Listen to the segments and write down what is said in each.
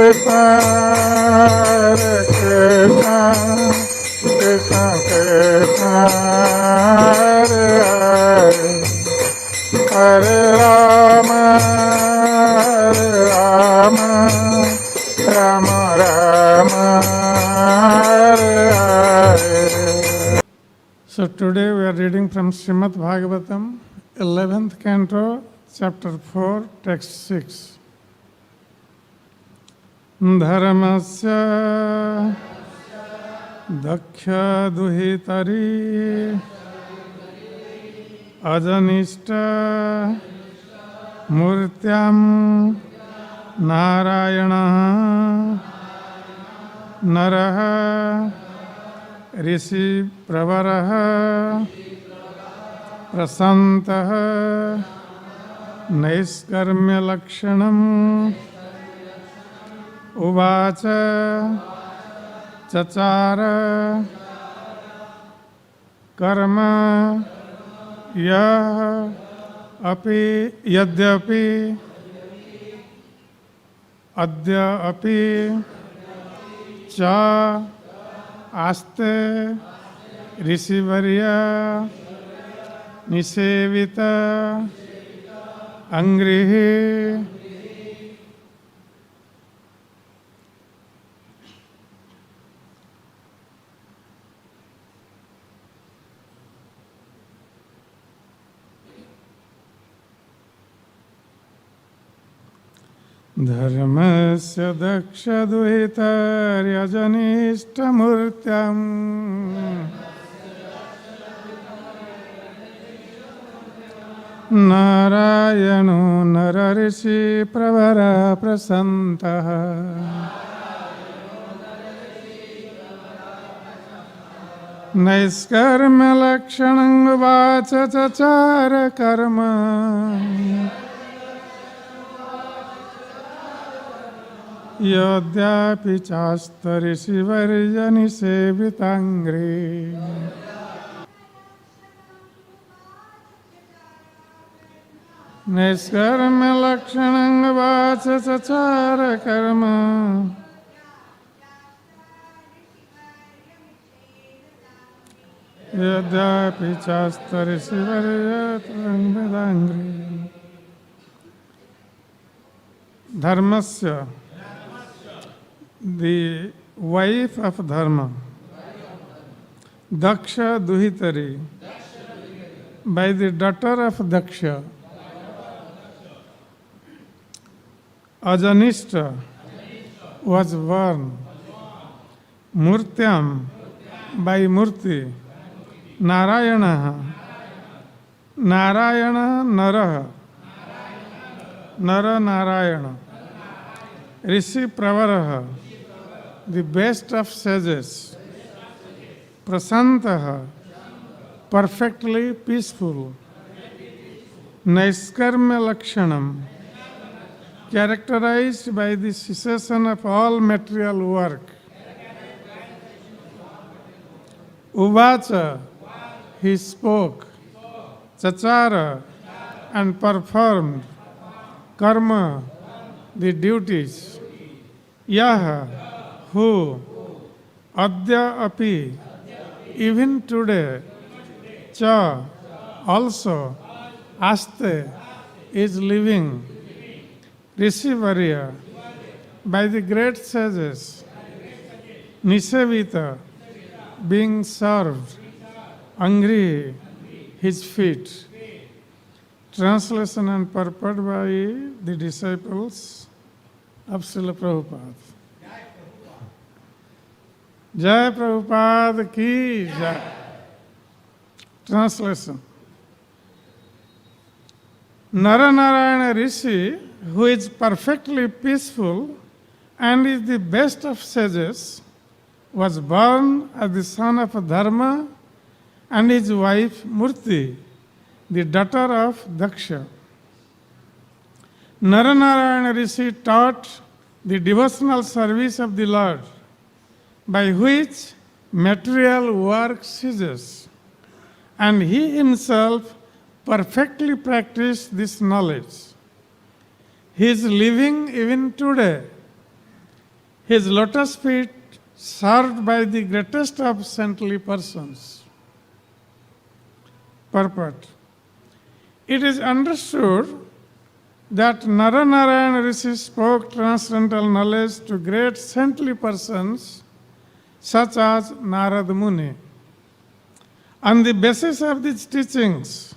So today we are reading from Srimad Bhagavatam, 11th canto, chapter 4, text 6. Dharmasya daksha duhitari ajanishta murtyam narayana naraha rishi pravaraha prasantaha naiskarmya lakshanam uvacha chachara karma yah api yadyapi adya api cha aste rishivarya nisevita angrihi Dharmasya daksha duhitaryajanishta murtyam Narayano nararishi pravara prasantaha Naiskarma lakshanam vacha chachara karma Yodhyapi chastari shivarjani sevitangri Niskarma lakshanam vacha chachara karma Yodhyapi chastari shivarjani sevitangri Dharmasya, the wife of Dharma, Daksha Duhitari, by the daughter of Daksha, Ajanishta was born, Murtyam, by Murti, Narayana, Narayana Naraha, Nara Narayana, Rishi Pravaraha, the best of sages, Prasantaha, perfectly peaceful, Naiskarma Lakshanam, characterized by the cessation of all material work, Uvacha, he spoke, Chachara, and performed, Karma, the duties, Yaha, who, Adya api, even today, Cha, also, Aste, is living, Rishivarya, by the great sages, Nisevita, being served, Angri, his feet. Translation and purport by the disciples of Srila Prabhupada. Jai Prabhupada ki Jai. Translation. Nar-Narayan Rishi, who is perfectly peaceful and is the best of sages, was born as the son of Dharma and his wife Murti, the daughter of Daksha. Nar-Narayan Rishi taught the devotional service of the Lord, by which material work ceases, and he himself perfectly practiced this knowledge. He is living even today. his lotus feet served by the greatest of saintly persons. Purport. It is understood that Nar-Narayan Rishi spoke transcendental knowledge to great saintly persons such as Narad Muni. On the basis of these teachings,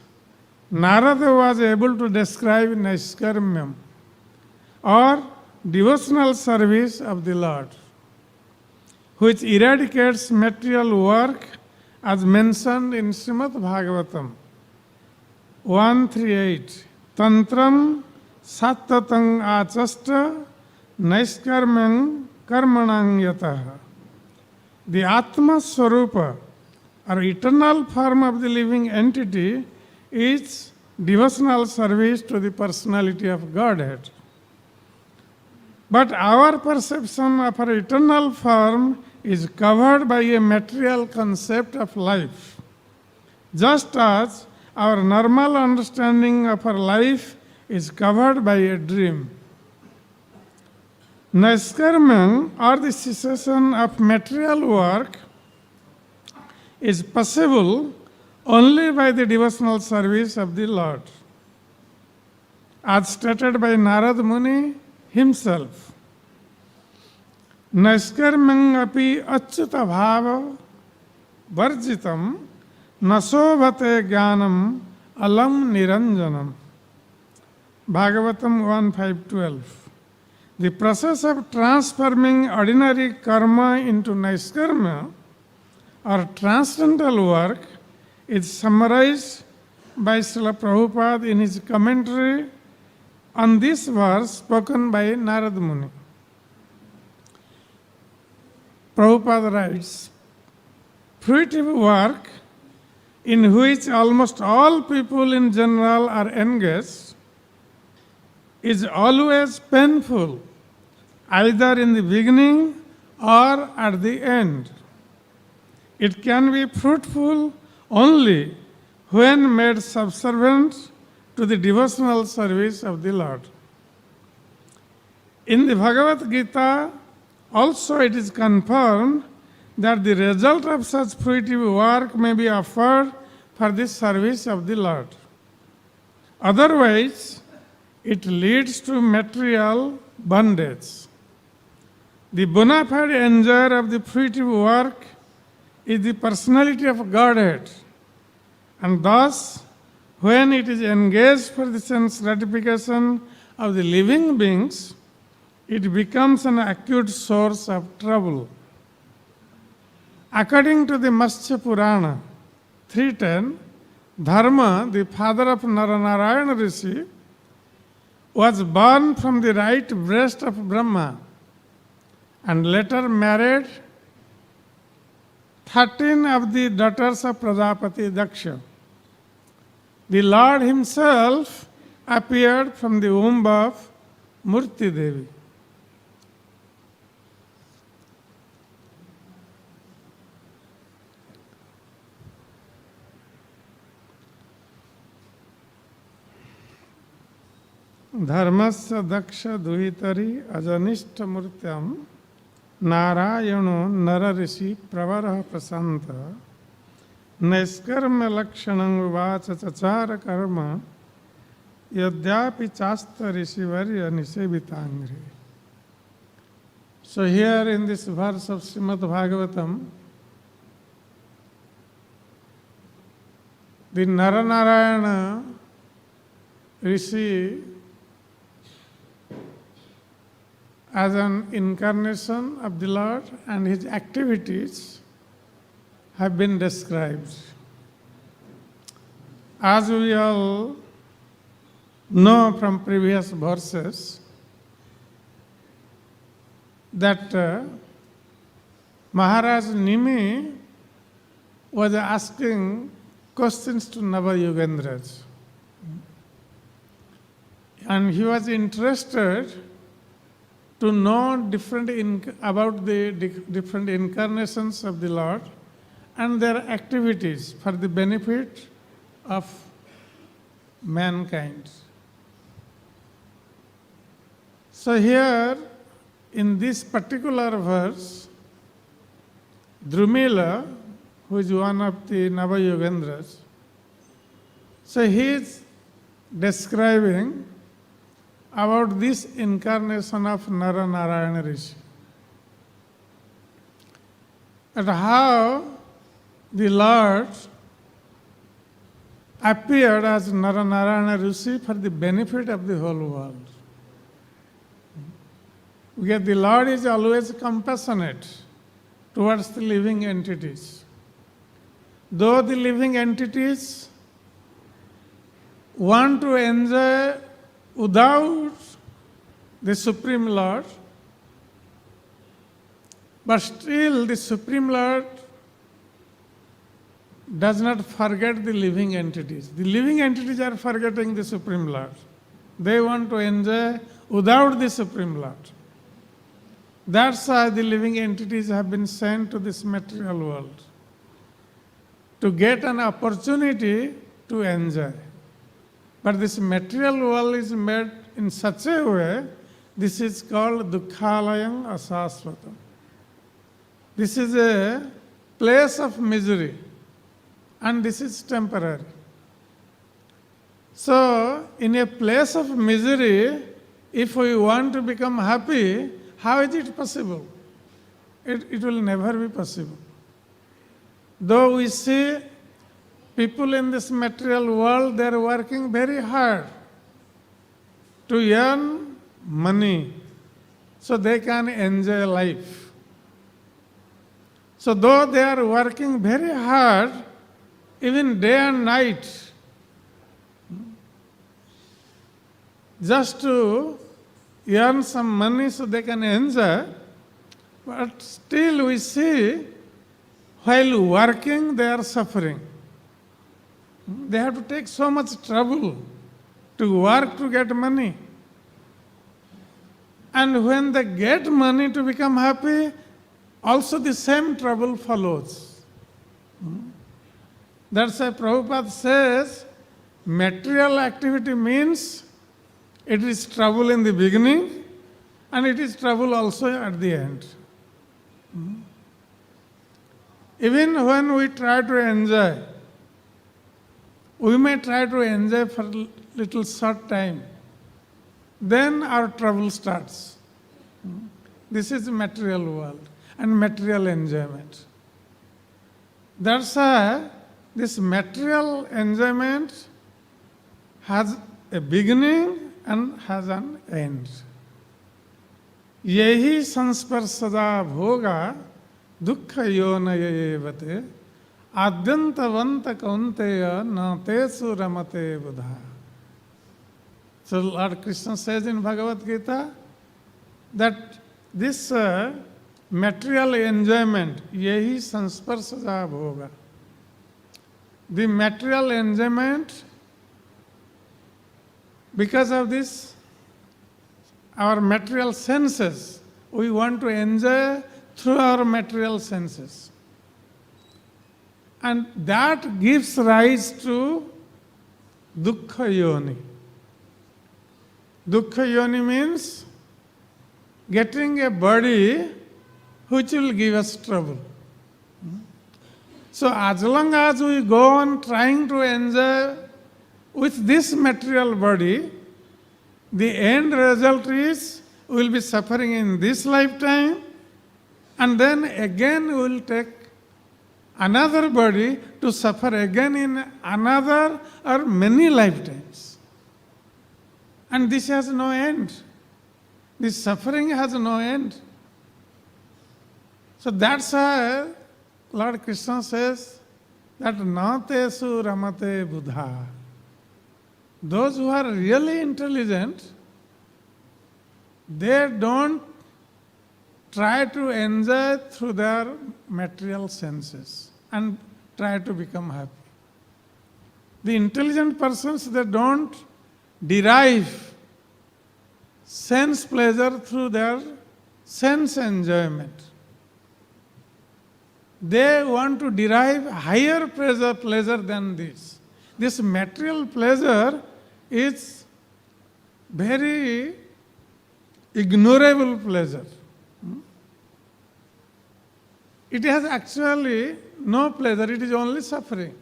Narada was able to describe Naiskarmyam, or devotional service of the Lord, which eradicates material work as mentioned in Srimad Bhagavatam 138. Tantram sattatang achasta naiskarmang karmanang yataha. The Atma Swarupa, or eternal form of the living entity, is devotional service to the personality of Godhead. But our perception of our eternal form is covered by a material concept of life, just as our normal understanding of our life is covered by a dream. Naiskarmam, or the cessation of material work, is possible only by the devotional service of the Lord, as stated by Narad Muni himself. Naiskarmang api achyuta bhava varjitam nasovate jnanam alam niranjanam. Bhagavatam 1.5.12. The process of transforming ordinary karma into naiskarma, or transcendental work, is summarized by Srila Prabhupada in his commentary on this verse spoken by Narad Muni. Prabhupada writes, fruitive work in which almost all people in general are engaged is always painful, either in the beginning or at the end. It can be fruitful only when made subservient to the devotional service of the Lord. In the Bhagavad Gita, also it is confirmed that the result of such fruitive work may be offered for the service of the Lord. Otherwise, it leads to material bondage. The bona fide enjoyer of the fruitive work is the personality of Godhead, and thus, when it is engaged for the sense gratification of the living beings, it becomes an acute source of trouble. According to the Matsya Purana 3.10, Dharma, the father of Nar-Narayan Rishi, was born from the right breast of Brahma and later married 13 of the daughters of Prajapati Daksha. The Lord himself appeared from the womb of Murti Devi. Dharmasya daksha duhitari ajanishta murtyam Narayano nararishi pravara prasanta Naiskarma lakshanam vacha chachara karma yadyapi chasta rishivarya nisebitangri. So here in this verse of Srimad Bhagavatam, the Nar-Narayana Rishi, as an incarnation of the Lord, and his activities have been described. As we all know from previous verses, that Maharaj Nimi was asking questions to Nava-Yogendras. And he was interested to know about the different incarnations of the Lord and their activities for the benefit of mankind. So here in this particular verse, Drumila, who is one of the Navayogendras, so he is describing about this incarnation of Nar-Narayan Rishi. And how the Lord appeared as Nar-Narayan Rishi for the benefit of the whole world. Because the Lord is always compassionate towards the living entities. Though the living entities want to enjoy without the Supreme Lord, but still the Supreme Lord does not forget the living entities. The living entities are forgetting the Supreme Lord. They want to enjoy without the Supreme Lord. That's why the living entities have been sent to this material world, to get an opportunity to enjoy. But this material world is made in such a way, this is called Dukkhalayam Asasvatam. This is a place of misery, and this is temporary. So, in a place of misery, if we want to become happy, how is it possible? It will never be possible. Though we see people in this material world, they are working very hard to earn money so they can enjoy life. So though they are working very hard, even day and night, just to earn some money so they can enjoy, but still we see while working they are suffering. They have to take so much trouble to work to get money. And when they get money to become happy, also the same trouble follows. That's why Prabhupada says, material activity means it is trouble in the beginning and it is trouble also at the end. Even when we try to enjoy, we may try to enjoy for a little short time. Then our trouble starts. This is material world and material enjoyment. That's why this material enjoyment has a beginning and has an end. Yehi sansparsada bhoga dukkha yonaya evate adyantavanta kaunteya na tesu ramate buddha. So Lord Krishna says in Bhagavad Gita that this material enjoyment, yehi sansparsada bhoga, the material enjoyment, because of this, our material senses, we want to enjoy through our material senses. And that gives rise to dukkha yoni. Dukkha yoni means getting a body which will give us trouble. So as long as we go on trying to enjoy with this material body, the end result is we will be suffering in this lifetime, and then again we will take another body to suffer again in another or many lifetimes. And this has no end. This suffering has no end. So that's why Lord Krishna says that natesu ramate buddha. Those who are really intelligent, they don't try to enjoy through their material senses and try to become happy. The intelligent persons, they don't derive sense pleasure through their sense enjoyment. They want to derive higher pleasure than this. This material pleasure is very ignorable pleasure. it has actually no pleasure, it is only suffering.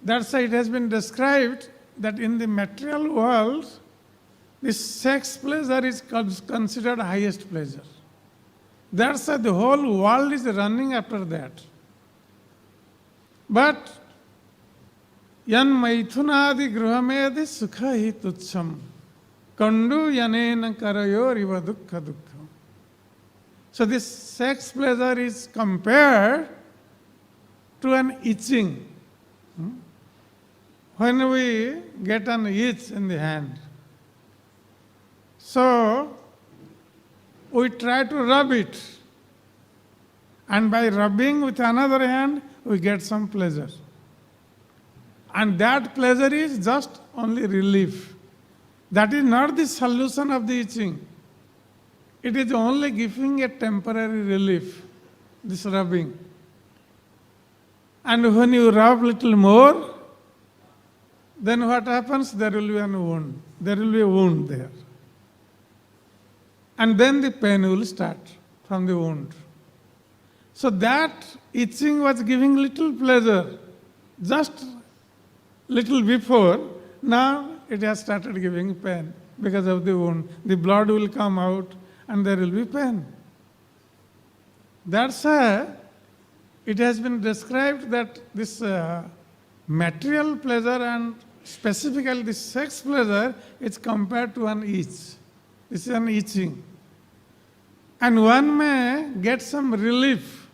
That's why it has been described that in the material world, this sex pleasure is considered highest pleasure. That's why the whole world is running after that. But yan maithunadi gruhamedi sukha hi tucham kandu yanena karayo riva dukkha dukkha. So this sex pleasure is compared to an itching. When we get an itch in the hand, so we try to rub it, and by rubbing with another hand, we get some pleasure. And that pleasure is just only relief. That is not the solution of the itching. It is only giving a temporary relief, this rubbing. And when you rub little more, then what happens? There will be a wound. There will be a wound there. And then the pain will start from the wound. So that itching was giving little pleasure just little before. Now it has started giving pain because of the wound. The blood will come out and there will be pain. That's why it has been described that this material pleasure and specifically the sex pleasure is compared to an itch. This is an itching. And one may get some relief,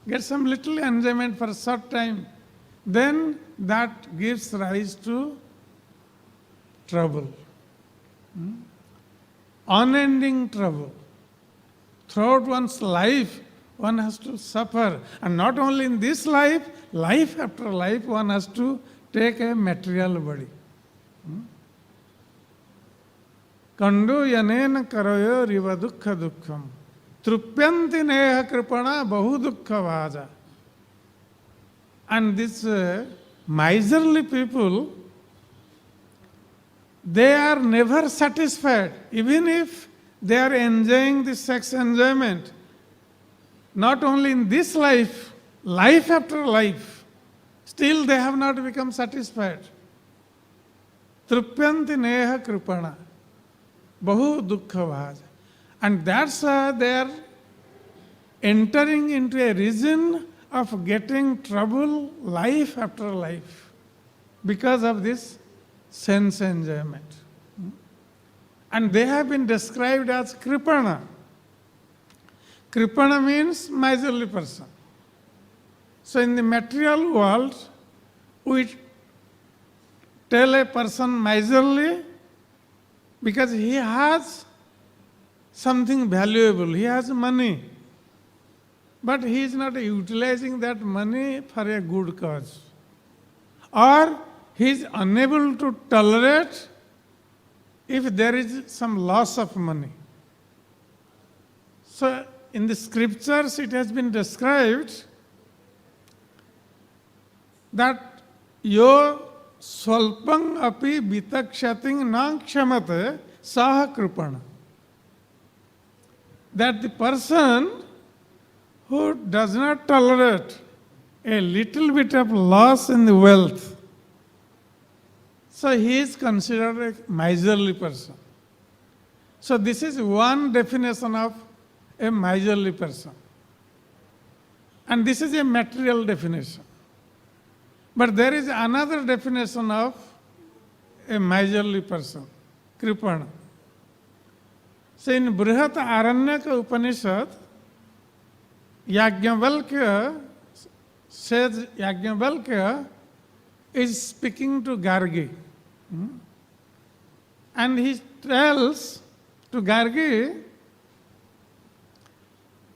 get some little enjoyment for a short time. Then that gives rise to trouble. Unending trouble. Throughout one's life, one has to suffer. And not only in this life, life after life, one has to take a material body. Kandu yanena karayo riva dukkha dukkham. Trupyanti neha kripana bahu dukkha vaja. And these miserly people, they are never satisfied, even if they are enjoying the sex enjoyment. Not only in this life, life after life, still they have not become satisfied. Trupyanti neha kripana, bahu dukkha vaja. And that's why they are entering into a region of getting trouble life after life because of this sense enjoyment. And they have been described as kripana. Kripana means miserly person. So in the material world, we tell a person miserly because he has something valuable, he has money, but he is not utilizing that money for a good cause. Or he is unable to tolerate if there is some loss of money. So in the scriptures it has been described that yo swalpang api vitakshating na kshamate saha kripana. That the person who does not tolerate a little bit of loss in the wealth, so he is considered a miserly person. So this is one definition of a miserly person. And this is a material definition. But there is another definition of a miserly person, kripana. So in Brihat Aranyaka Upanishad, Yajnavalkya says, Yajnavalkya is speaking to Gargi. And he tells to Gargi,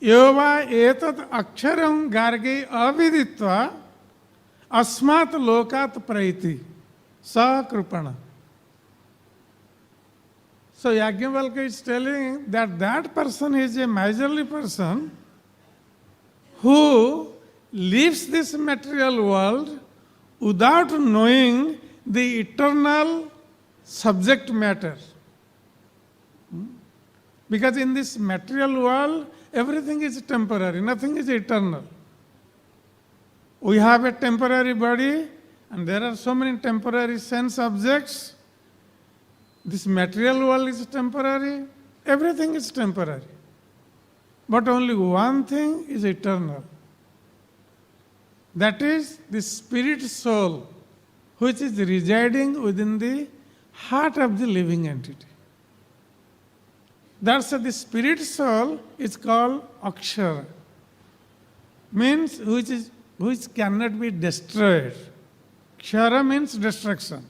Yova etat aksharam Gargi aviditva asmat lokat praiti sa kripana. So Yajnavalkya is telling that that person is a miserly person who leaves this material world without knowing the eternal subject matter. Because in this material world, everything is temporary, nothing is eternal. We have a temporary body, and there are so many temporary sense objects. This material world is temporary, everything is temporary. But only one thing is eternal. That is the spirit soul, which is residing within the heart of the living entity. That's why the spirit soul is called Akshara, means which cannot be destroyed. Kshara means destruction.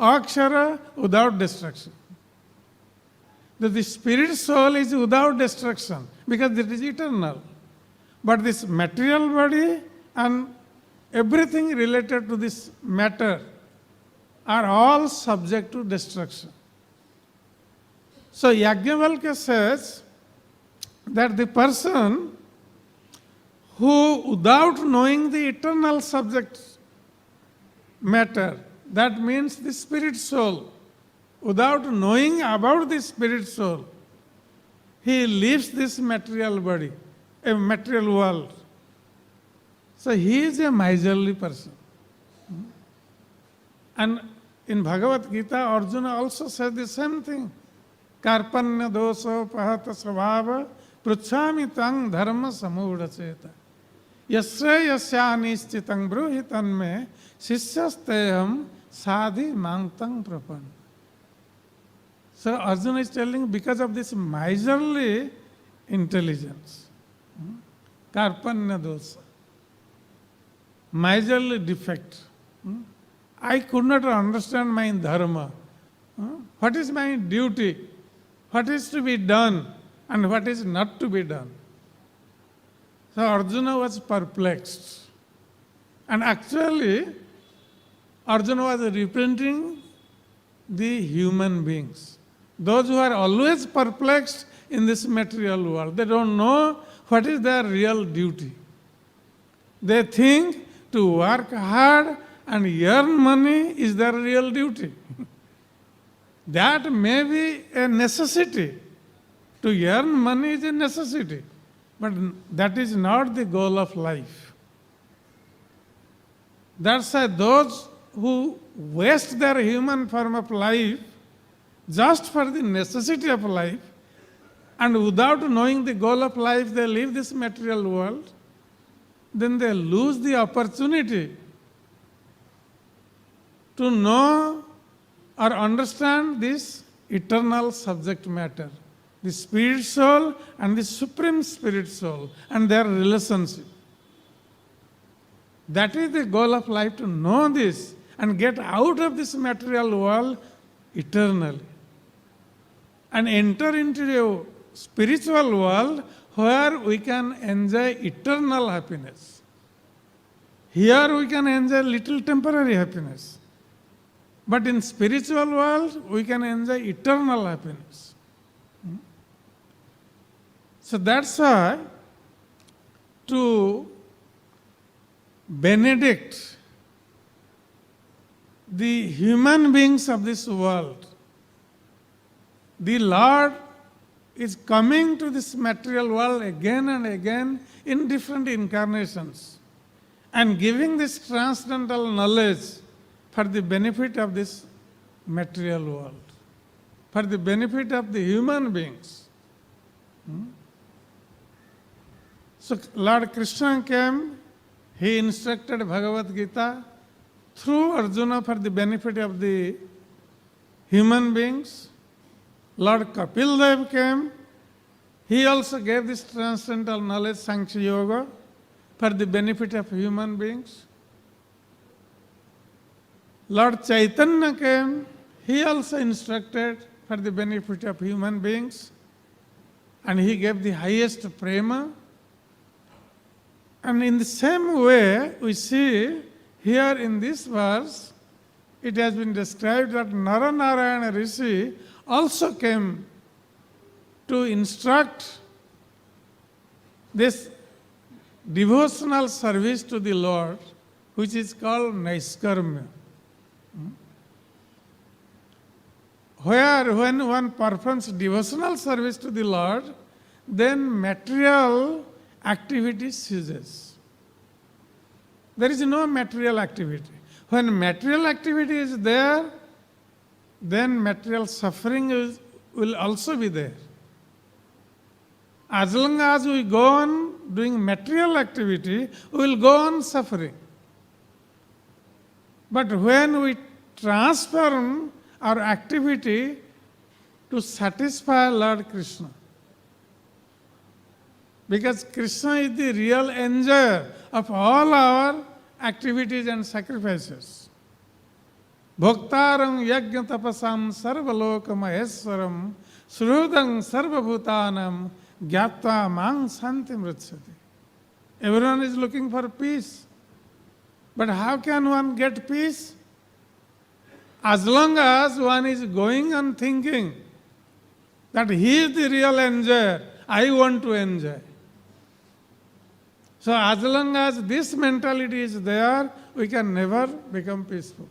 Akshara, without destruction. The spirit soul is without destruction because it is eternal. But this material body and everything related to this matter are all subject to destruction. So Yajnavalkya says that the person who, without knowing the eternal subject matter, that means the spirit soul, without knowing about the spirit soul, he leaves this material body, a material world. So he is a miserly person. And in Bhagavad Gita, Arjuna also said the same thing. Karpanya doso pahata svabha pruchhami tang dharma samudha cheta. Yasya yasyanischitang bruhitan me sishyasteham sadhi mangtang prapan. So Arjuna is telling because of this miserly intelligence, karpanya dosa, miserly defect, I could not understand my dharma. What is my duty? What is to be done and what is not to be done? So Arjuna was perplexed. And actually, Arjuna was representing the human beings. Those who are always perplexed in this material world. They don't know what is their real duty. They think to work hard and earn money is their real duty. That may be a necessity. To earn money is a necessity. But that is not the goal of life. That's why those who waste their human form of life just for the necessity of life, and without knowing the goal of life, they leave this material world, then they lose the opportunity to know or understand this eternal subject matter, the spirit soul and the supreme spirit soul and their relationship. That is the goal of life, to know this and get out of this material world eternally and enter into a spiritual world where we can enjoy eternal happiness. Here we can enjoy little temporary happiness. But in spiritual world, we can enjoy eternal happiness. So that's why to benedict the human beings of this world, the Lord is coming to this material world again and again in different incarnations and giving this transcendental knowledge for the benefit of this material world, for the benefit of the human beings. So Lord Krishna came, he instructed Bhagavad Gita through Arjuna for the benefit of the human beings. Lord Kapil Dev came, he also gave this transcendental knowledge, Sankhya Yoga, for the benefit of human beings. Lord Chaitanya came, he also instructed for the benefit of human beings, and he gave the highest prema. And in the same way, we see here in this verse, it has been described that Nar-Narayan Rishi also came to instruct this devotional service to the Lord, which is called Naiskarmya. where when one performs devotional service to the Lord, then material activity ceases. There is no material activity. When material activity is there, then material suffering will also be there. As long as we go on doing material activity, we will go on suffering. But when we transform our activity to satisfy Lord Krishna, because Krishna is the real enjoyer of all our activities and sacrifices. Bhoktaram yajna tapasam sarvaloka maheswaram shrudam sarvabhutanam gyatva mang santi mritsyati. Everyone is looking for peace. But how can one get peace? As long as one is going on thinking that he is the real enjoyer, I want to enjoy. So as long as this mentality is there, we can never become peaceful.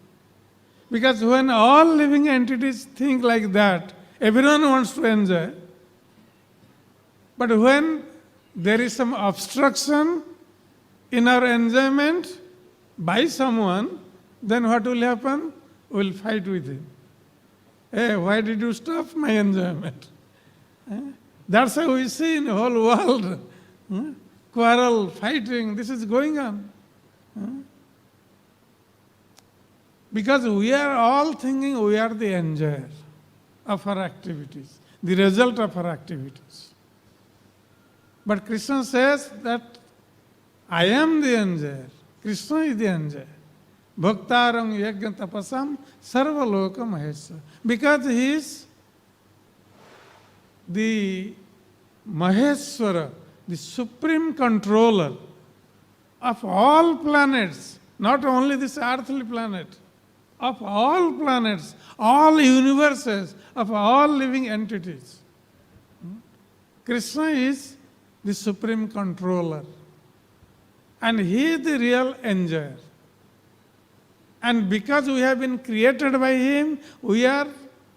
Because when all living entities think like that, everyone wants to enjoy. But when there is some obstruction in our enjoyment by someone, then what will happen? We will fight with him. Hey, why did you stop my enjoyment? That's how we see in the whole world. Quarrel, fighting, this is going on. Because we are all thinking we are the enjoyer of our activities, the result of our activities. But Krishna says that I am the enjoyer. Krishna is the enjoyer. Bhaktaram yajna tapasam sarvaloka maheswara. Because he is the Maheswara, the supreme controller of all planets, not only this earthly planet, of all planets, all universes, of all living entities. Krishna is the supreme controller. And he is the real enjoyer. And because we have been created by him, we are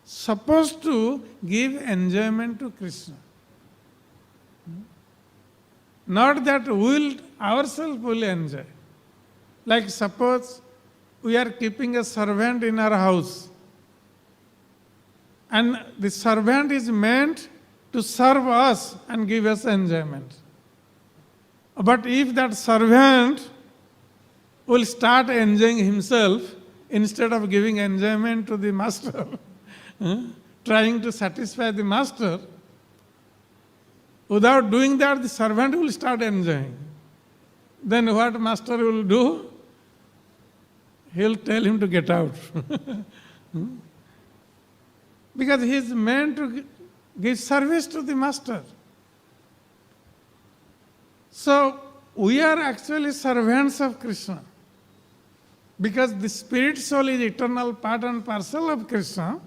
supposed to give enjoyment to Krishna. Not that we will ourselves will enjoy. Like suppose we are keeping a servant in our house, and the servant is meant to serve us and give us enjoyment. But if that servant will start enjoying himself instead of giving enjoyment to the master, trying to satisfy the master, without doing that, the servant will start enjoying. Then what master will do? He'll tell him to get out. Because he is meant to give service to the master. So, we are actually servants of Krishna. Because the spirit soul is eternal part and parcel of Krishna.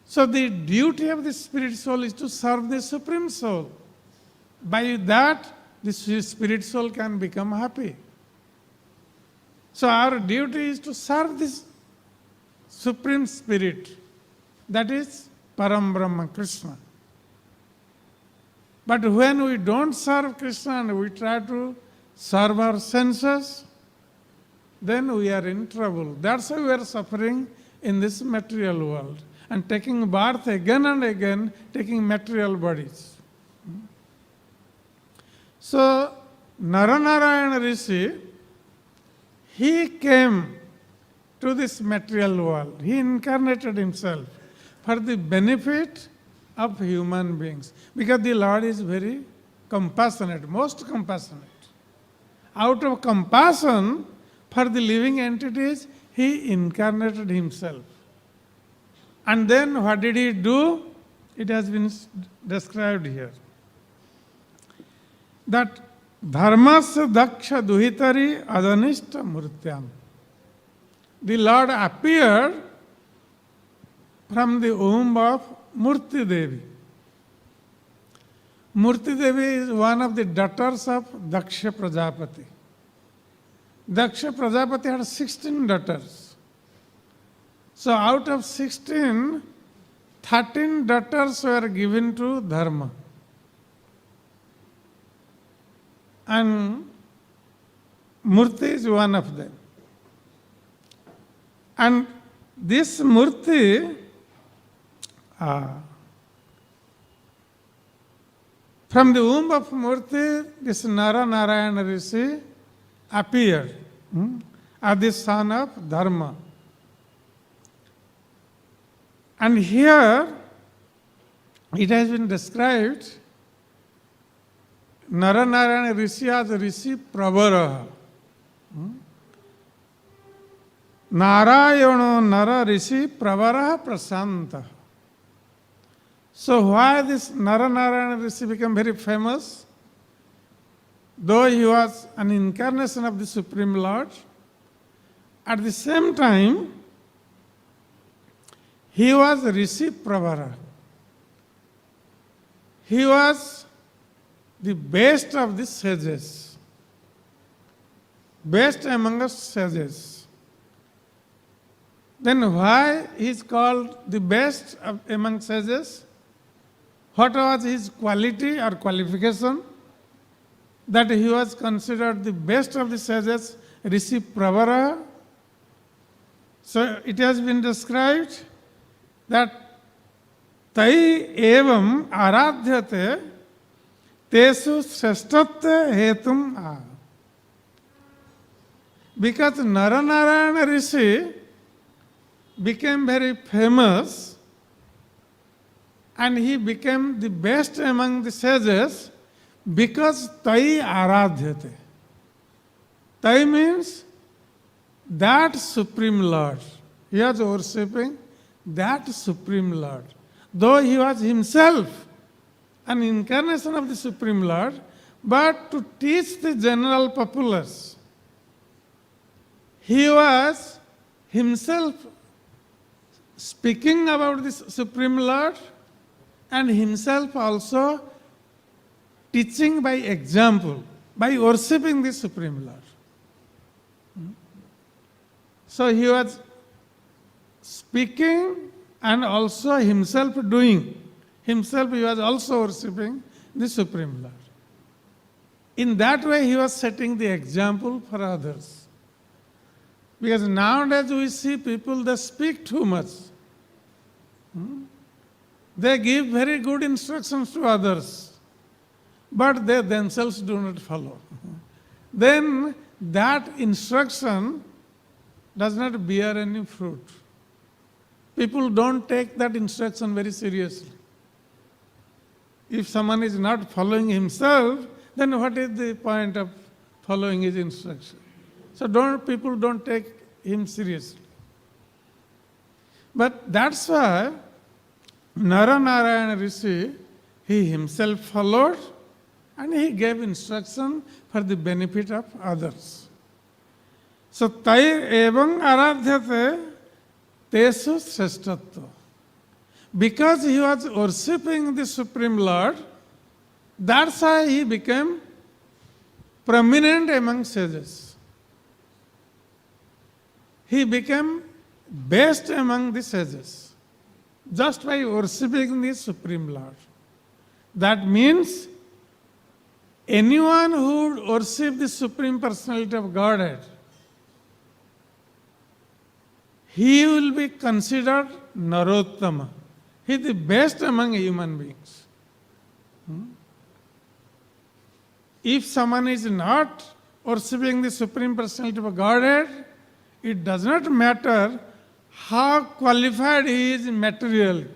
So, the duty of the spirit soul is to serve the supreme soul. By that, the spirit soul can become happy. So, our duty is to serve this supreme spirit. That is Param Brahma, Krishna. But when we don't serve Krishna and we try to serve our senses, then we are in trouble. That's why we are suffering in this material world and taking birth again and again, taking material bodies. So, Nar-Narayan Rishi, he came to this material world. He incarnated himself for the benefit of human beings. Because the Lord is very compassionate, most compassionate. Out of compassion for the living entities, he incarnated himself. And then what did he do? It has been described here. That dharmasya daksha duhitari adanishta murtyam. The Lord appeared from the womb of Murti Devi. Murti Devi is one of the daughters of Daksha Prajapati. Daksha Prajapati had 16 daughters. So out of 16, 13 daughters were given to Dharma. And Murti is one of them. And this Murti, from the womb of Murti, this Nar-Narayan Rishi appeared as the son of Dharma. And here it has been described Nar-Narayan Rishi as Rishi Pravaraha. Narayano Nara Rishi Pravaraha Prasanta. So why this Nar-Narayan Rishi became very famous? Though he was an incarnation of the Supreme Lord, at the same time, he was Rishi Pravara. He was the best of the sages, best among us sages. Then why he is called the best among sages? What was his quality or qualification that he was considered the best of the sages, Rishi Pravara? So it has been described that Tai evam aradhyate tesu shreshtatva hetum. Because Nar-Narayan Rishi became very famous and he became the best among the sages because Tai aradhyate. Tai means that Supreme Lord. He was worshipping that Supreme Lord. Though he was himself an incarnation of the Supreme Lord, but to teach the general populace, he was himself speaking about the Supreme Lord and himself also teaching by example, by worshipping the Supreme Lord. So he was speaking and also himself doing. Himself he was also worshipping the Supreme Lord. In that way he was setting the example for others. Because nowadays we see people, they speak too much. They give very good instructions to others, but they themselves do not follow. Then that instruction does not bear any fruit. People don't take that instruction very seriously. If someone is not following himself, then what is the point of following his instruction? So people don't take him seriously. But that's why Nar-Narayan Rishi, he himself followed and he gave instruction for the benefit of others. So Tai evam aradhyate tesu shreshtatva. Because he was worshipping the Supreme Lord, that's why he became prominent among sages. He became best among the sages just by worshipping the Supreme Lord. That means anyone who worships the Supreme Personality of Godhead, he will be considered Narottama. He is the best among human beings. If someone is not worshipping the Supreme Personality of Godhead, it does not matter how qualified he is materially,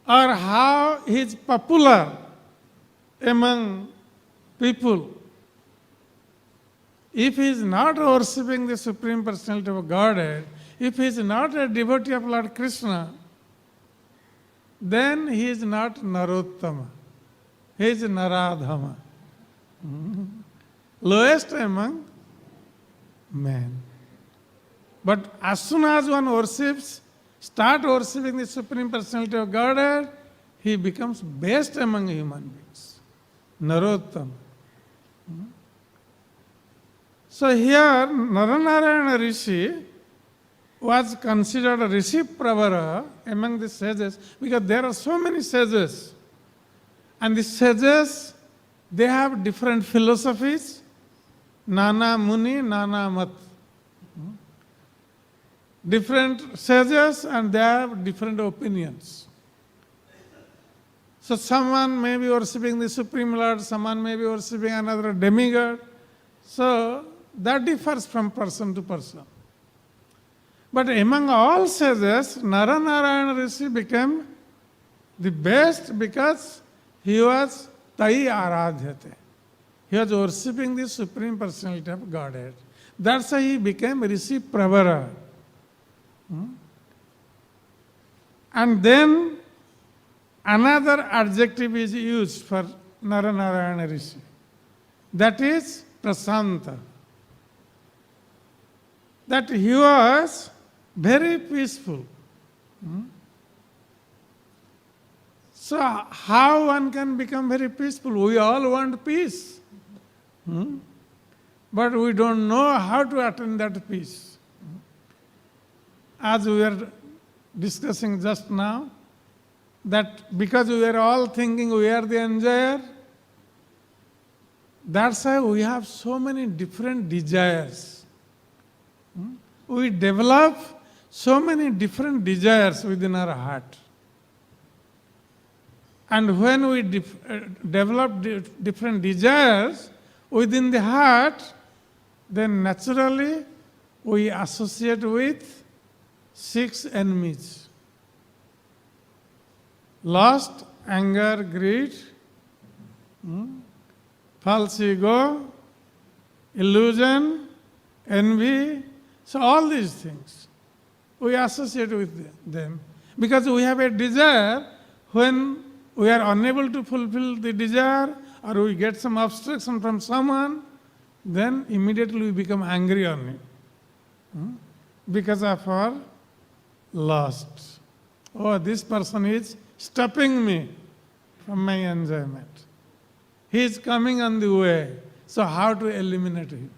or how he is popular among people. If he is not worshipping the Supreme Personality of Godhead, if he is not a devotee of Lord Krishna, then he is not Narottama. He is Naradhama. Lowest among men. But as soon as one worships, start worshipping the Supreme Personality of Godhead, he becomes best among human beings. Narottama. So here, Nar-Narayan Rishi, was considered a Rishi Pravara among the sages, because there are so many sages. And the sages, they have different philosophies, Nana Muni, Nana Mat. Different sages, and they have different opinions. So someone may be worshipping the Supreme Lord, someone may be worshipping another demigod. So that differs from person to person. But among all sages, Nar-Narayan Rishi became the best because he was Tai Aradhyate. He was worshipping the Supreme Personality of Godhead. That's why he became Rishi Pravara. And then another adjective is used for Nar-Narayan Rishi. That is Prasanta. That he was very peaceful. So how one can become very peaceful? We all want peace. But we don't know how to attain that peace. As we were discussing just now, that because we are all thinking we are the enjoyer, that's why we have so many different desires. We develop so many different desires within our heart. And when we develop different desires within the heart, then naturally we associate with 6 enemies: lust, anger, greed, false ego, illusion, envy. So all these things we associate with them because we have a desire. When we are unable to fulfill the desire, or we get some obstruction from someone, then immediately we become angry on him because of our lust. Oh, this person is stopping me from my enjoyment. He is coming on the way. So how to eliminate him?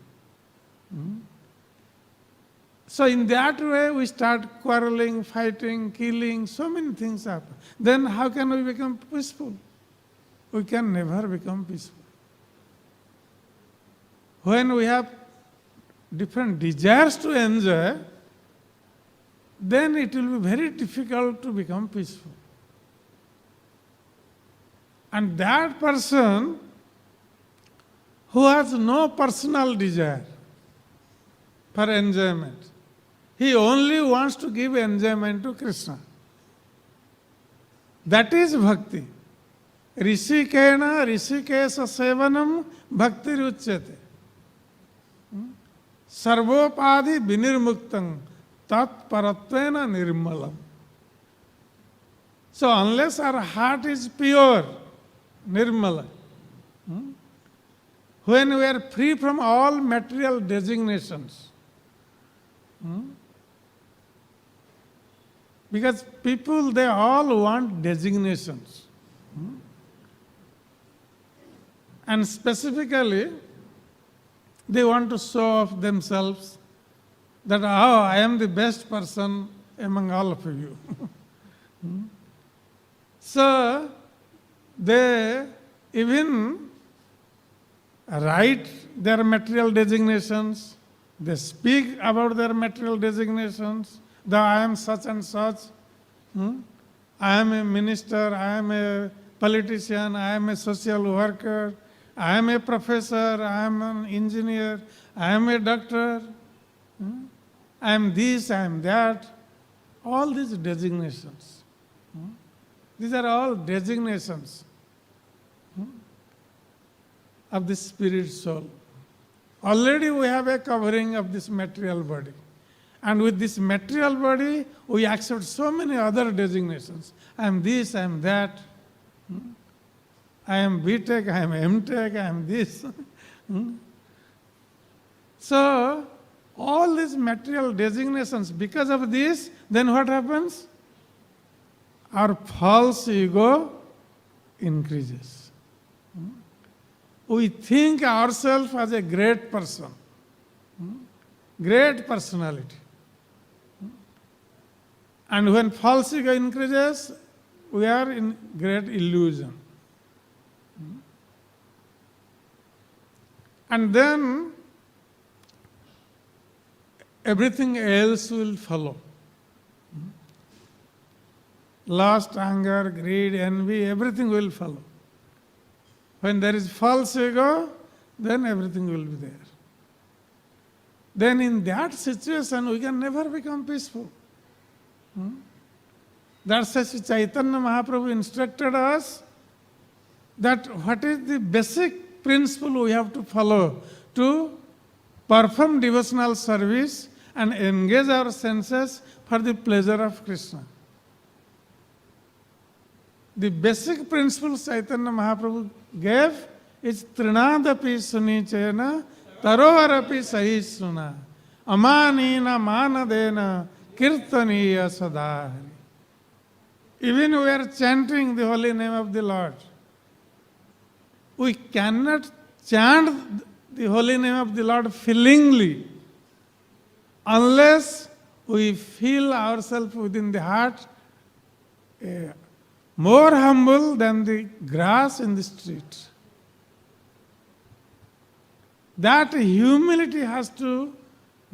So in that way we start quarreling, fighting, killing, so many things happen. Then how can we become peaceful? We can never become peaceful. When we have different desires to enjoy, then it will be very difficult to become peaceful. And that person who has no personal desire for enjoyment, he only wants to give enjoyment to Krishna. That is bhakti. Rishikena rishikesa sevanam bhakti ruchyate. Sarvopadi vinirmuktam tat paratvena nirmalam. So unless our heart is pure, nirmala, when we are free from all material designations, because people, they all want designations. And specifically, they want to show off themselves that, oh, I am the best person among all of you. So, they even write their material designations, they speak about their material designations, that I am such and such, I am a minister, I am a politician, I am a social worker, I am a professor, I am an engineer, I am a doctor, I am this, I am that. All these designations. These are all designations of the spirit soul. Already we have a covering of this material body. And with this material body, we accept so many other designations. I am this, I am that. I am B.Tech, I am M.Tech, I am this. So, all these material designations, because of this, then what happens? Our false ego increases. We think ourselves as a great person, great personality. And when false ego increases, we are in great illusion. And then everything else will follow. Lust, anger, greed, envy, everything will follow. When there is false ego, then everything will be there. Then in that situation, we can never become peaceful. That's why Chaitanya Mahaprabhu instructed us that what is the basic principle we have to follow to perform devotional service and engage our senses for the pleasure of Krishna. The basic principle Chaitanya Mahaprabhu gave is Trinadapi Sunichena Tarovarapi Sahisuna Amanina Manadena Kirtaniya Sadahari. Even we are chanting the holy name of the Lord, we cannot chant the holy name of the Lord feelingly unless we feel ourselves within the heart more humble than the grass in the street. That humility has to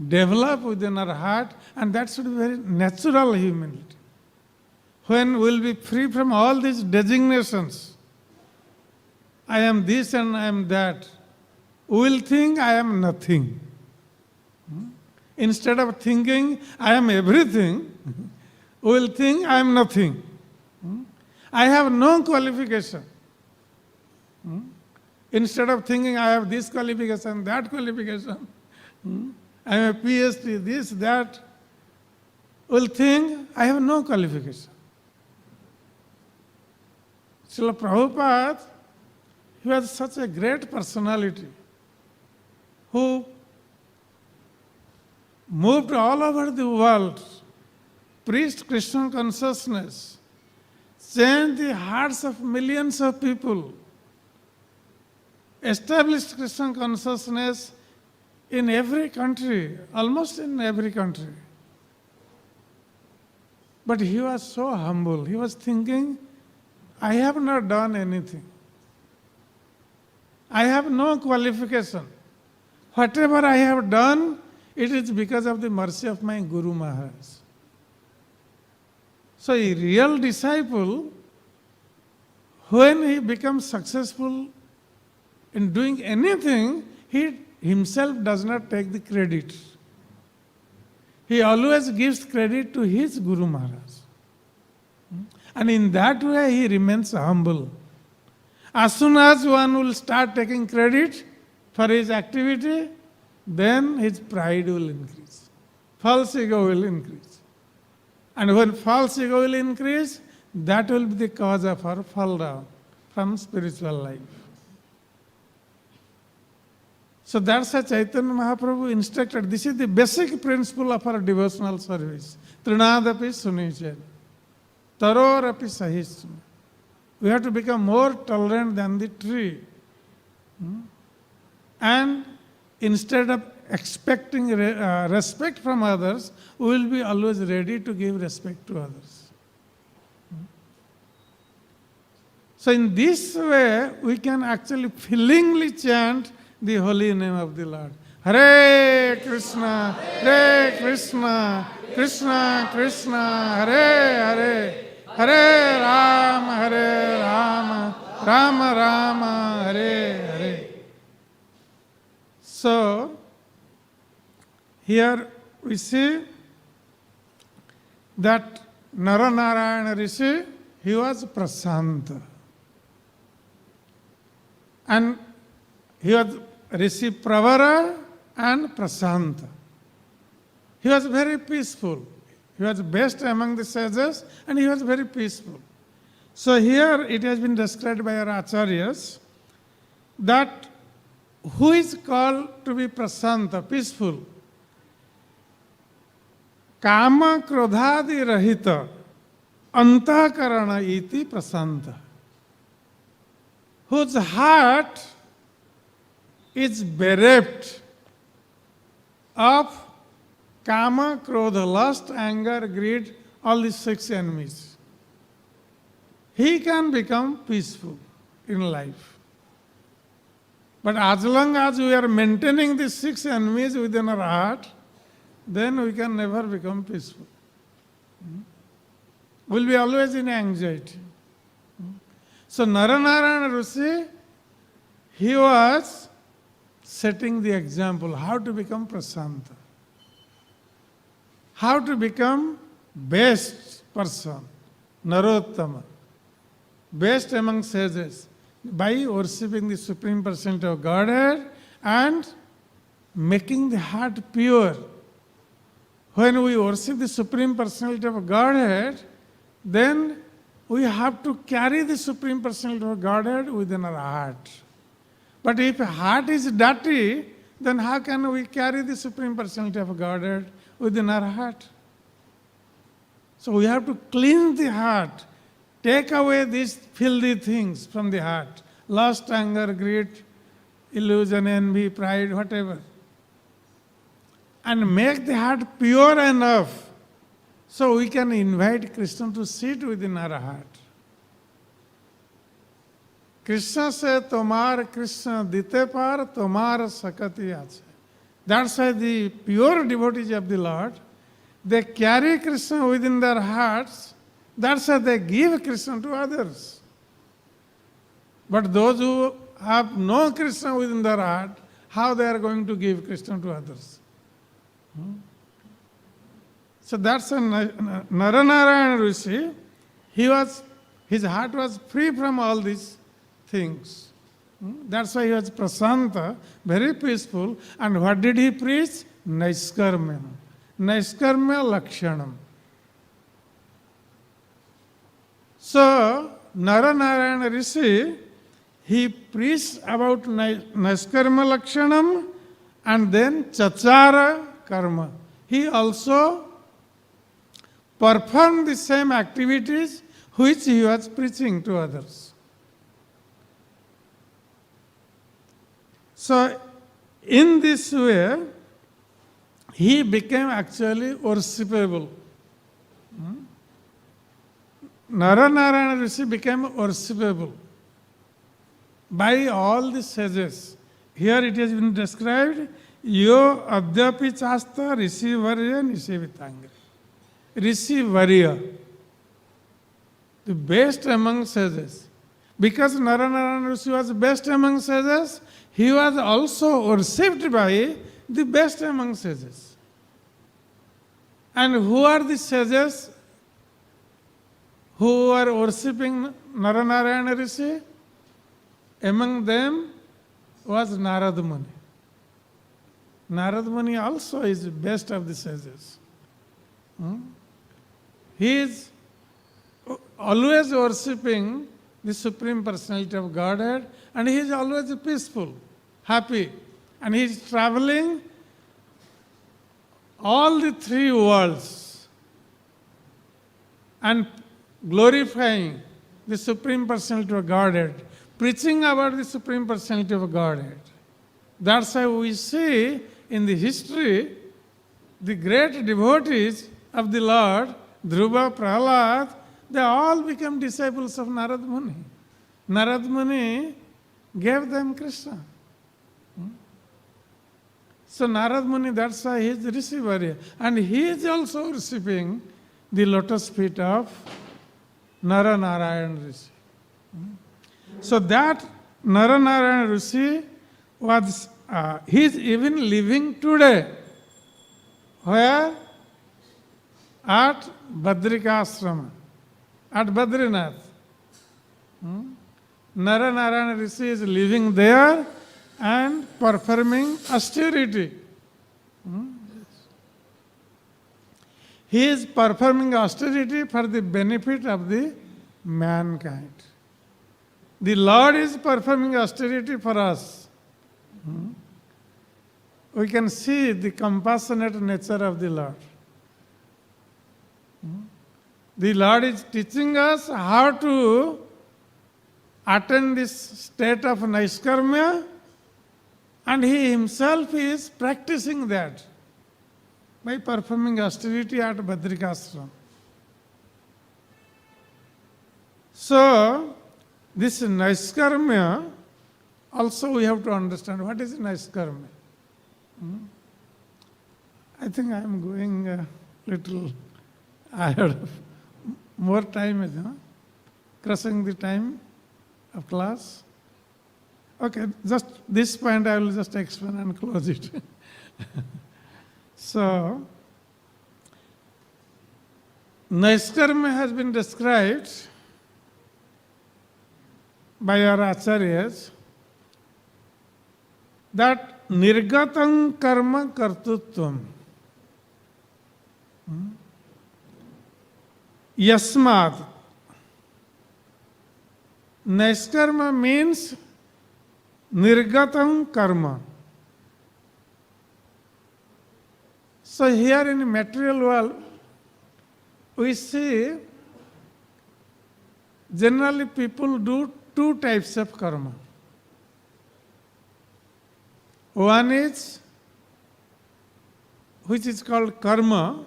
develop within our heart, and that should be very natural humility. When we will be free from all these designations, I am this and I am that, we will think I am nothing. Instead of thinking I am everything, we will think I am nothing. I have no qualification. Instead of thinking I have this qualification, that qualification, I am a PhD, this, that, we will think I have no qualification. Srila Prabhupada, he was such a great personality who moved all over the world, preached Krishna consciousness, changed the hearts of millions of people, established Krishna consciousness in every country, almost in every country. But he was so humble. He was thinking, I have not done anything. I have no qualification. Whatever I have done, it is because of the mercy of my Guru Maharaj. So a real disciple, when he becomes successful in doing anything, he himself does not take the credit. He always gives credit to his Guru Maharaj. And in that way, he remains humble. As soon as one will start taking credit for his activity, then his pride will increase. False ego will increase. And when false ego will increase, that will be the cause of our fall down from spiritual life. So that's why Chaitanya Mahaprabhu instructed. This is the basic principle of our devotional service. Trinadapi Sunichena. Tarorapi Sahisuna. We have to become more tolerant than the tree. And instead of expecting respect from others, we will be always ready to give respect to others. So in this way, we can actually feelingly chant the holy name of the Lord. Hare Krishna, Hare Krishna, Krishna Krishna, Hare Hare, Hare Rama, Hare Rama, Rama Rama, Hare Hare. So, here we see that Nar-Narayan Rishi, he was Prasanta. And he was Rishi Pravara and Prasanta. He was very peaceful. He was best among the sages and he was very peaceful. So here it has been described by our acharyas that who is called to be Prasanta, peaceful? Kama krodhadi rahita antakarana iti Prasanta. Whose heart is bereft of kama, krodha, lust, anger, greed, all these 6 enemies. He can become peaceful in life. But as long as we are maintaining these 6 enemies within our heart, then we can never become peaceful. We'll be always in anxiety. So Nar-Narayan Rishi, he was setting the example how to become prasanta, how to become best person, Narottama, best among sages, by worshipping the Supreme Personality of Godhead and making the heart pure. When we worship the Supreme Personality of Godhead, then we have to carry the Supreme Personality of Godhead within our heart. But if a heart is dirty, then how can we carry the Supreme Personality of Godhead within our heart? So we have to clean the heart, take away these filthy things from the heart, lust, anger, greed, illusion, envy, pride, whatever, and make the heart pure enough so we can invite Krishna to sit within our heart. Krishna said, Tomar Krishna dite par, tomar sakati ache. That's why the pure devotees of the Lord, they carry Krishna within their hearts. That's why they give Krishna to others. But those who have no Krishna within their heart, how they are going to give Krishna to others? So that's a Nar-Narayan Rishi. His heart was free from all these things. That's why he was prasanta, very peaceful. And what did he preach? Naiskarmya. Naiskarmya lakshanam. So, Nar-Narayan Rishi, he preached about Naiskarmya lakshanam and then Chachara karma. He also performed the same activities which he was preaching to others. So, in this way, he became actually worshipable. Nar-Narayan Rishi became worshipable by all the sages. Here it has been described, Yo adyapi chasta rishi varya nisevitanga. Rishi varya, the best among sages. Because Nar-Narayan Rishi was best among sages, he was also worshipped by the best among sages. And who are the sages who are worshipping Nar-Narayan Rishi? Among them was Narad Muni. Narad Muni also is the best of the sages. He is always worshipping the Supreme Personality of Godhead, and he is always peaceful, happy. And he is traveling all the 3 worlds and glorifying the Supreme Personality of Godhead, preaching about the Supreme Personality of Godhead. That's why we see in the history the great devotees of the Lord, Dhruva, Prahlad, they all became disciples of Narad Muni. Narad Muni gave them Krishna. So Narad Muni, that's why he is Rishi Varya. And he is also worshipping the lotus feet of Nar-Narayan Rishi. So that Nar-Narayan Rishi was, he is even living today. Where? At Badrikasrama, at Badrinath. Nar-Narayan Rishi is living there and performing austerity. He is performing austerity for the benefit of the mankind. The Lord is performing austerity for us. We can see the compassionate nature of the Lord. The Lord is teaching us how to attain this state of Naiskarmya, and He Himself is practicing that by performing austerity at Badrikasrama. So, this Naiskarmya, also we have to understand what is Naiskarmya. I think I am going a little ahead of more time, crossing the time of class. Okay, just this point I will just explain and close it. So, Naiskarmya has been described by our acharyas that nirgatam karma kartutvam. Yasmad. Naiskarma means nirgatam karma. So here in the material world, we see generally people do two types of karma. One is, which is called karma.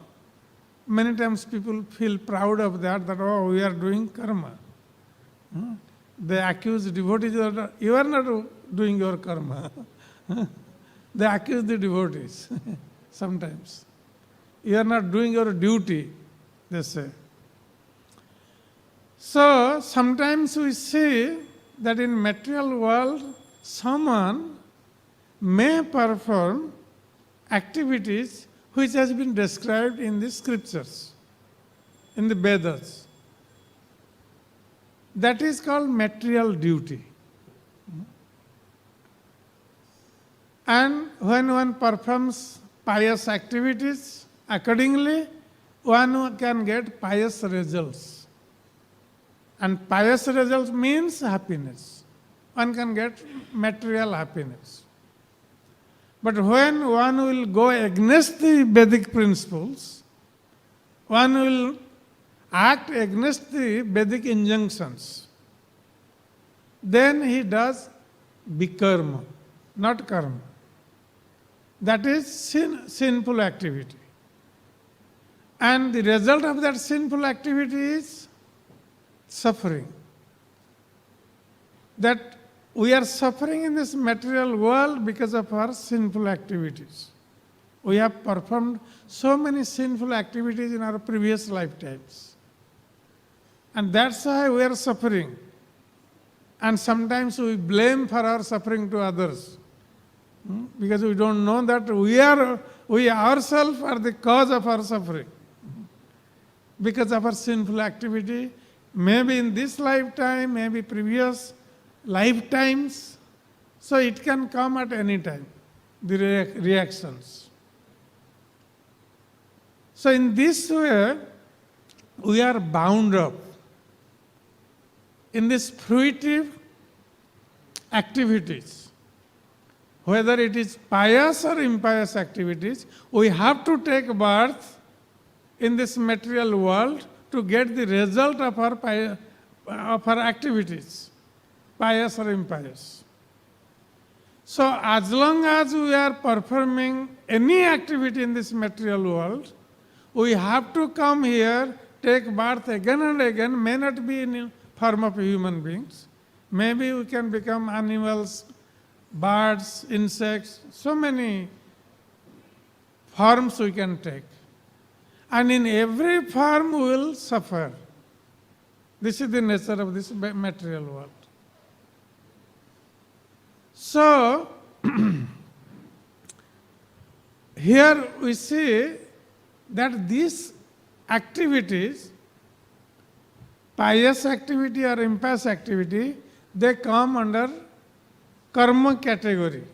Many times people feel proud of that, oh, we are doing karma. They accuse devotees that you are not doing your karma. They accuse the devotees sometimes. You are not doing your duty, they say. So, sometimes we see that in material world, someone may perform activities which has been described in the scriptures, in the Vedas. That is called material duty. And when one performs pious activities, accordingly, one can get pious results. And pious results means happiness. One can get material happiness. But when one will go against the Vedic principles, one will act against the Vedic injunctions, then he does vikarma, not karma. That is sinful activity. And the result of that sinful activity is suffering. That we are suffering in this material world because of our sinful activities. We have performed so many sinful activities in our previous lifetimes. And that's why we are suffering. And sometimes we blame for our suffering to others. Because we don't know that we ourselves are the cause of our suffering. Because of our sinful activity, maybe in this lifetime, maybe previous lifetimes, so it can come at any time, the reactions. So in this way, we are bound up in these fruitive activities. Whether it is pious or impious activities, we have to take birth in this material world to get the result of our activities, pious or impious. So as long as we are performing any activity in this material world, we have to come here, take birth again and again, may not be in form of human beings. Maybe we can become animals, birds, insects, so many forms we can take. And in every form we will suffer. This is the nature of this material world. So, here we see that these activities, pious activity or impious activity, they come under karma category.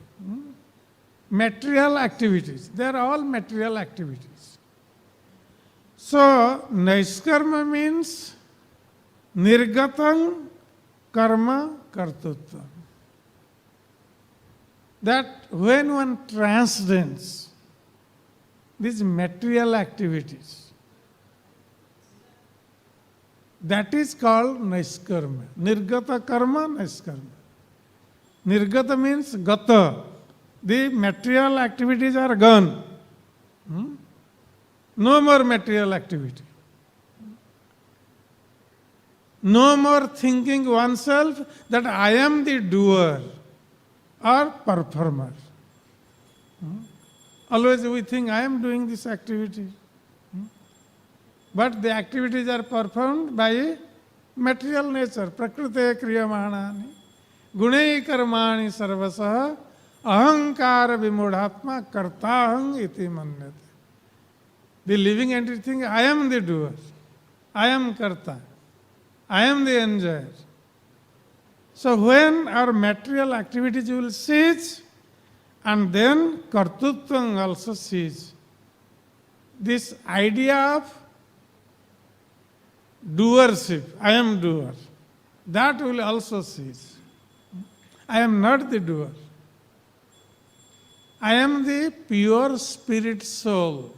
Material activities. They are all material activities. So, Naiskarma means nirgatam karma kartutvam. That when one transcends these material activities, that is called Naiskarma. Nirgata karma, Naiskarma. Nirgata means gata. The material activities are gone. No more material activity. No more thinking oneself that I am the doer or performer. Always we think I am doing this activity. But the activities are performed by material nature. Prakrite kriyamanani. Gunai karmani sarvasah. Ahankara vimudhatma kartahang iti manyate. The living entity thinks, I am the doer. I am karta. I am the enjoyer. So when our material activities will cease, and then kartutvam also cease. This idea of doership, I am doer, that will also cease. I am not the doer. I am the pure spirit soul.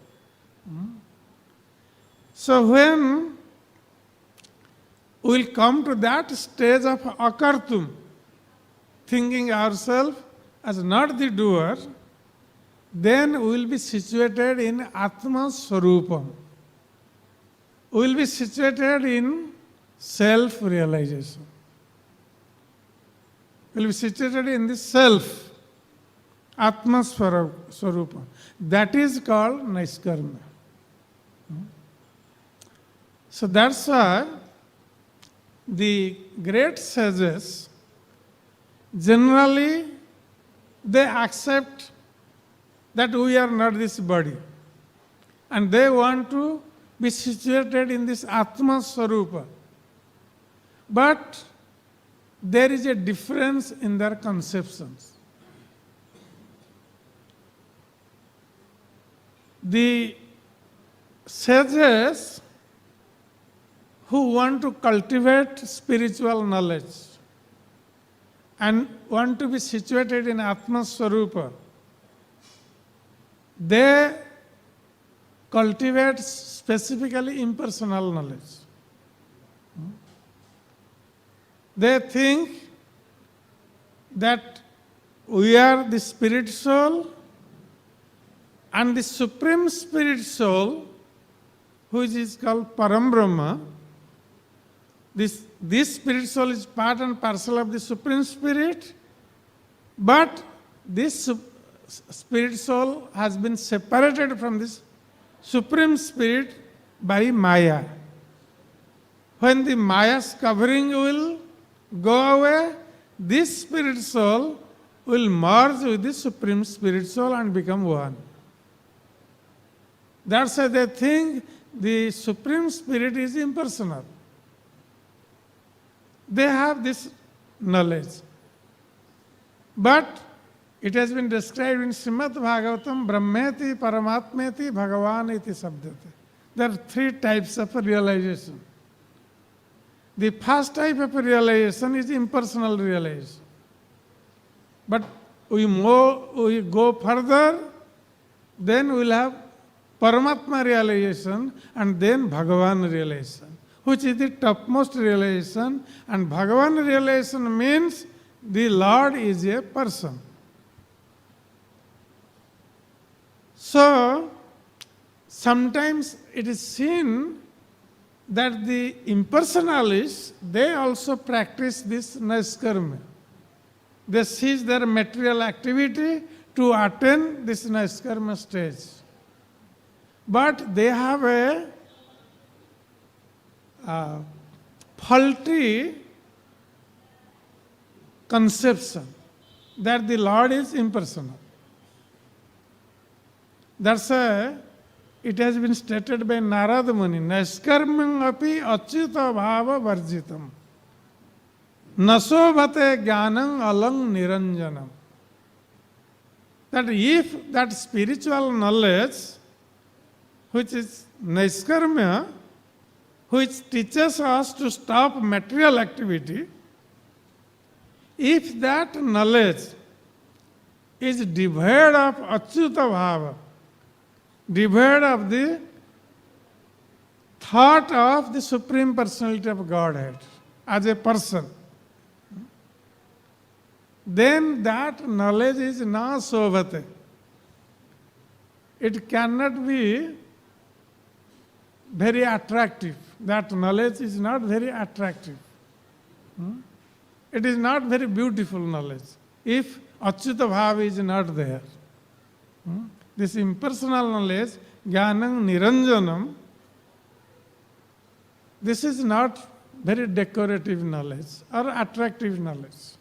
So when we will come to that stage of akartum, thinking ourselves as not the doer, then we will be situated in Atma Swarupam. We will be situated in self-realization. We will be situated in the self, Atma Swarupa. That is called Naiskarma. So that's why the great sages generally they accept that we are not this body, and they want to be situated in this Atma Swarupa. But there is a difference in their conceptions. The sages who want to cultivate spiritual knowledge and want to be situated in Atma Swarupa, they cultivate specifically impersonal knowledge. They think that we are the spirit soul, and the supreme spirit soul, which is called Param Brahma, this spirit soul is part and parcel of the supreme spirit, but this spirit soul has been separated from this supreme spirit by Maya. When the Maya's covering will go away, this spirit soul will merge with the supreme spirit soul and become one. That's why they think the supreme spirit is impersonal. They have this knowledge. But it has been described in Srimad Bhagavatam, Brahmeti, Paramatmeti, Bhagavan iti sabdate. There are three types of realization. The first type of realization is impersonal realization. But we go further, then we will have Paramatma realization and then Bhagavan realization, which is the topmost realization. And Bhagavan realization means the Lord is a person. So, sometimes it is seen that the impersonalists, they also practice this Naiskarma. They cease their material activity to attain this Naiskarma stage. But they have a faulty conception that the Lord is impersonal. That's why it has been stated by Narada Muni, Naiskarmam api achyuta bhava varjitam. Nasobhate jnanam alang niranjanam. That if that spiritual knowledge, which is Naiskarma, which teaches us to stop material activity, if that knowledge is devoid of achyuta bhava, devoid of the thought of the Supreme Personality of Godhead as a person, then that knowledge is na sobhate. It cannot be very attractive. that knowledge is not very attractive. It is not very beautiful knowledge if Achyuta Bhava is not there. This impersonal knowledge, Jnanam Niranjanam, this is not very decorative knowledge or attractive knowledge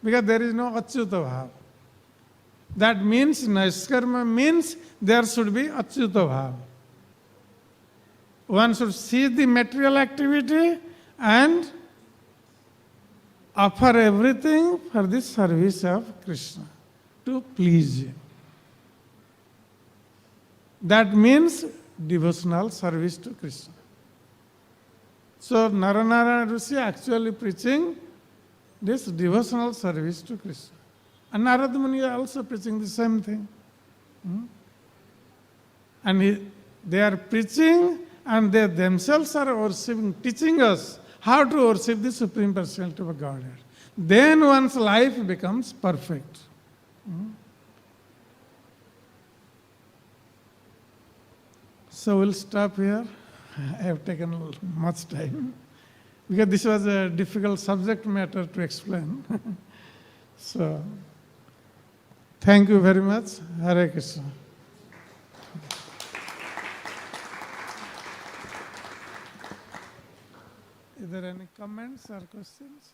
because there is no Achyuta Bhava. That means Naiskarma means there should be Achyuta Bhava. One should see the material activity and offer everything for the service of Krishna, to please Him. That means devotional service to Krishna. So Nar-Narayan Rishi actually preaching this devotional service to Krishna. And Narada Muni are also preaching the same thing. And they are preaching and they themselves are worshipping, teaching us how to worship the Supreme Personality of Godhead. Then one's life becomes perfect. So we'll stop here. I have taken much time because this was a difficult subject matter to explain. So, thank you very much. Hare Krishna. Is there any comments or questions?